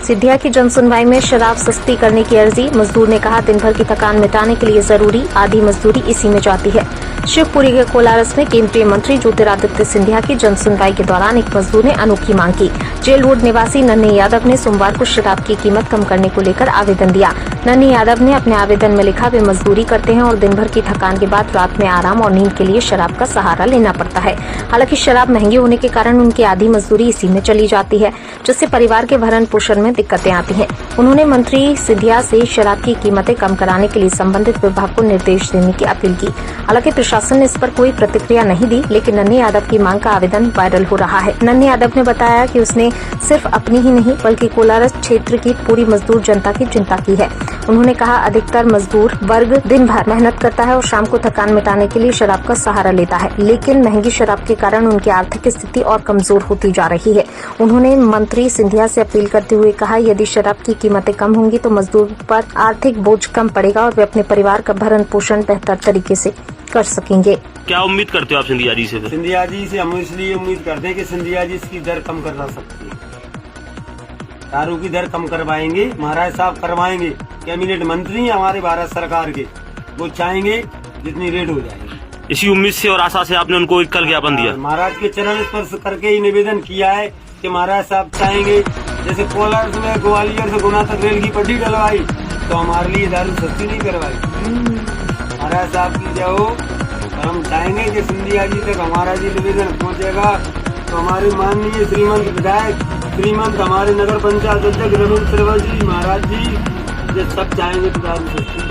सिंधिया की जनसुनवाई में शराब सस्ती करने की अर्जी। मजदूर ने कहा, दिन भर की थकान मिटाने के लिए जरूरी आधी मजदूरी इसी में जाती है। शिवपुरी के कोलारस में केंद्रीय मंत्री ज्योतिरादित्य सिंधिया की जनसुनवाई के दौरान एक मजदूर ने अनोखी मांग की। जेल रोड निवासी नन्हे यादव ने सोमवार को शराब की कीमत कम करने को लेकर आवेदन दिया। नन्हे यादव ने अपने आवेदन में लिखा, वे मजदूरी करते हैं और दिन भर की थकान के बाद रात में आराम और नींद के लिए शराब का सहारा लेना पड़ता है। हालांकि शराब महंगी होने के कारण उनकी आधी मजदूरी इसी में चली जाती है, जिससे परिवार के भरण पोषण में दिक्कतें आती हैं। उन्होंने मंत्री सिंधिया से शराब की कीमतें कम कराने के लिए संबंधित विभाग को निर्देश देने की अपील की। हालांकि प्रशासन ने इस पर कोई प्रतिक्रिया नहीं दी, लेकिन नन्हे यादव की मांग का आवेदन वायरल हो रहा है। नन्हे यादव ने बताया कि उसने सिर्फ अपनी ही नहीं बल्कि कोलारस क्षेत्र की पूरी मजदूर जनता की चिंता की है। उन्होंने कहा, अधिकतर मजदूर वर्ग दिन भर मेहनत करता है और शाम को थकान मिटाने के लिए शराब का सहारा लेता है, लेकिन महंगी शराब के कारण उनकी आर्थिक स्थिति और कमजोर होती जा रही है। उन्होंने मंत्री सिंधिया से अपील करते हुए कहा, यदि शराब की कीमतें कम होंगी तो मजदूर पर आर्थिक बोझ कम पड़ेगा और वे अपने परिवार का भरण पोषण बेहतर तरीके से कर सकेंगे। क्या उम्मीद करते हो आप सिंधिया जी से? सिंधिया जी से हम इसलिए उम्मीद करते हैं कि सिंधिया जी इसकी दर कम करवा सकती है। दारू की दर कम करवाएंगे, महाराज साहब करवाएंगे। कैबिनेट मंत्री हमारे भारत सरकार के, वो चाहेंगे जितनी रेट हो जाएगी। इसी उम्मीद से और आशा से आपने उनको एक कल ज्ञापन दिया। महाराज के चरण स्पर्श करके ही निवेदन किया है कि महाराज साहब चाहेंगे, जैसे कोलार में ग्वालियर से गुना तक रेल की पट्टी डलवाई तो हमारे लिए दारू सस्ती नहीं करवाई। महाराज साहब की जय हो। और हम चाहेंगे कि सिंधिया जी तक हमारा जी निवेदन पहुंचेगा तो हमारे माननीय श्रीमंत विधायक, श्रीमंत हमारे नगर पंचायत अध्यक्ष रमेश श्रीवास्तव जी महाराज जी, ये सब चाहेंगे तो दारू सस्ती